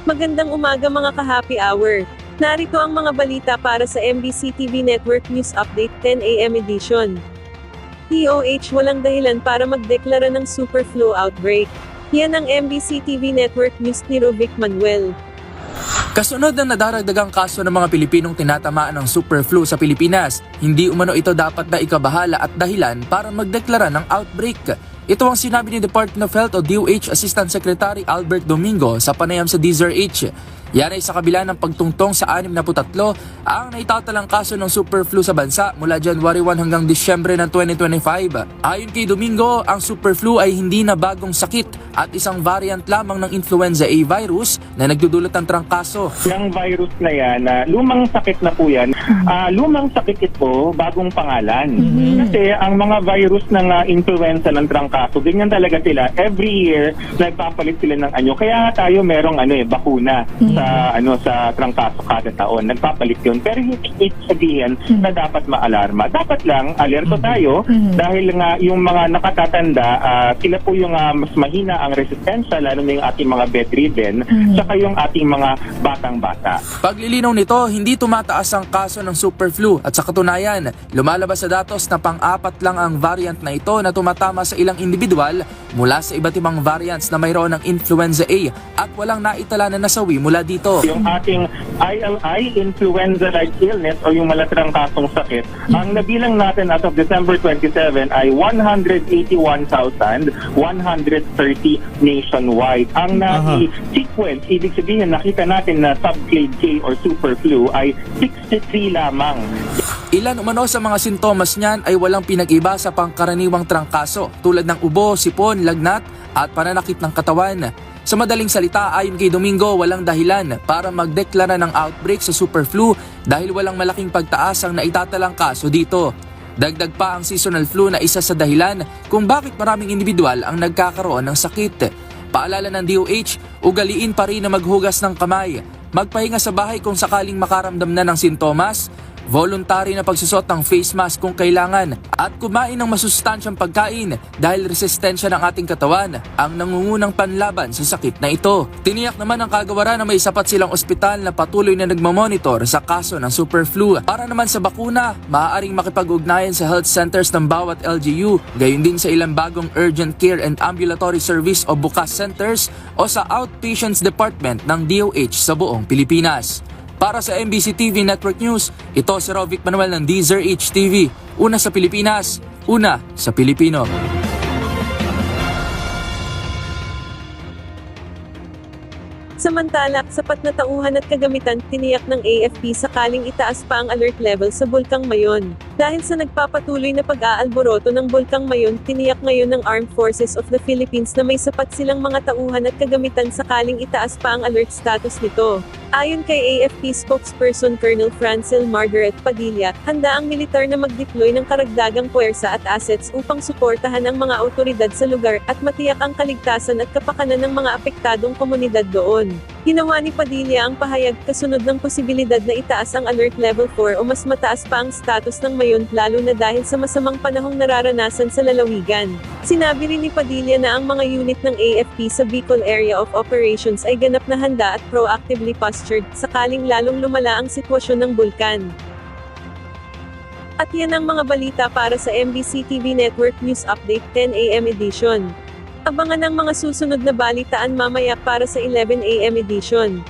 Magandang umaga mga ka-happy hour. Narito ang mga balita para sa MBC TV Network News Update 10 AM edition. DOH walang dahilan para magdeklara ng super flu outbreak. Yan ang MBC TV Network News ni Rovic Manuel. Kasunod ng nadaragdagang kaso ng mga Pilipinong tinatamaan ng super flu sa Pilipinas, hindi umano ito dapat na ikabahala at dahilan para magdeklara ng outbreak. Ito ang sinabi ni Department of Health o DOH Assistant Secretary Albert Domingo sa panayam sa DZRH. Yan ay sa kabila ng pagtungtong sa 63 ang naitatalang kaso ng super flu sa bansa mula January 1 hanggang Disyembre ng 2025. Ayon kay Domingo, ang super flu ay hindi na bagong sakit at isang variant lamang ng influenza A virus na nagdudulot ng trangkaso. Yung virus na yan, lumang sakit na po yan. Lumang sakit ito, bagong pangalan. Kasi ang mga virus ng influenza ng trangkaso, ganyan talaga sila. Every year, nagpapalit sila ng anyo. Kaya tayo merong bakuna sa trangkaso kada taon. Nagpapalit yun. Pero hindi sabihin na dapat maalarma. Dapat lang, alerto tayo dahil nga yung mga nakatatanda, sila po yung mas mahina ang resistensya, lalo na yung ating mga bedridden, saka yung ating mga batang-bata. Paglilinaw nito, hindi tumataas ang kaso ng super flu at sa katunayan, lumalabas sa datos na pang-apat lang ang variant na ito na tumatama sa ilang individual mula sa iba't ibang variants na mayroon ng influenza A at walang naitala na nasawi mula dito. Yung ating ILI, influenza-like illness o yung malatrang kasong sakit, ang nabilang natin as of December 27 ay 181,130 nationwide. Ang sequence, ibig sabihin nakita natin na subclade K or super flu ay 63 lamang. Ilan umano sa mga sintomas niyan ay walang pinag-iba sa pangkaraniwang trangkaso tulad ng ubo, sipon, lagnat at pananakit ng katawan. Sa madaling salita, ayon kay Domingo, walang dahilan para magdeklara ng outbreak sa super flu dahil walang malaking pagtaas ang naitatalang kaso dito. Dagdag pa ang seasonal flu na isa sa dahilan kung bakit maraming individual ang nagkakaroon ng sakit. Paalala ng DOH, ugaliin pa rin na maghugas ng kamay, magpahinga sa bahay kung sakaling makaramdam na ng sintomas, voluntary na pagsusot ng face mask kung kailangan at kumain ng masustansyang pagkain dahil resistensya ng ating katawan ang nangungunang panlaban sa sakit na ito. Tiniyak naman ng kagawaran na may sapat silang ospital na patuloy na nagmamonitor sa kaso ng super flu. Para naman sa bakuna, maaaring makipag-ugnayan sa health centers ng bawat LGU, gayon din sa ilang bagong urgent care and ambulatory service o bukas centers o sa outpatients department ng DOH sa buong Pilipinas. Para sa MBC TV Network News, ito si Rovic Manuel ng DZRH TV. Una sa Pilipinas, una sa Pilipino. Samantala, sapat na tauhan at kagamitan tiniyak ng AFP sakaling itaas pa ang alert level sa Bulkang Mayon. Dahil sa nagpapatuloy na pag-aalboroto ng Bulkang Mayon, tiniyak ngayon ng Armed Forces of the Philippines na may sapat silang mga tauhan at kagamitan sakaling itaas pa ang alert status nito. Ayon kay AFP spokesperson Colonel Francel Margaret Padilla, handa ang militar na mag-deploy ng karagdagang puwersa at assets upang suportahan ang mga autoridad sa lugar at matiyak ang kaligtasan at kapakanan ng mga apektadong komunidad doon. Ginawa ni Padilla ang pahayag kasunod ng posibilidad na itaas ang Alert Level 4 o mas mataas pa ang status ng Mayon lalo na dahil sa masamang panahong nararanasan sa lalawigan. Sinabi rin ni Padilla na ang mga unit ng AFP sa Bicol Area of Operations ay ganap na handa at proactively postured sakaling lalong lumala ang sitwasyon ng bulkan. At yan ang mga balita para sa MBC TV Network News Update 10 AM edition. Abangan ang mga susunod na balitaan mamaya para sa 11 AM edition.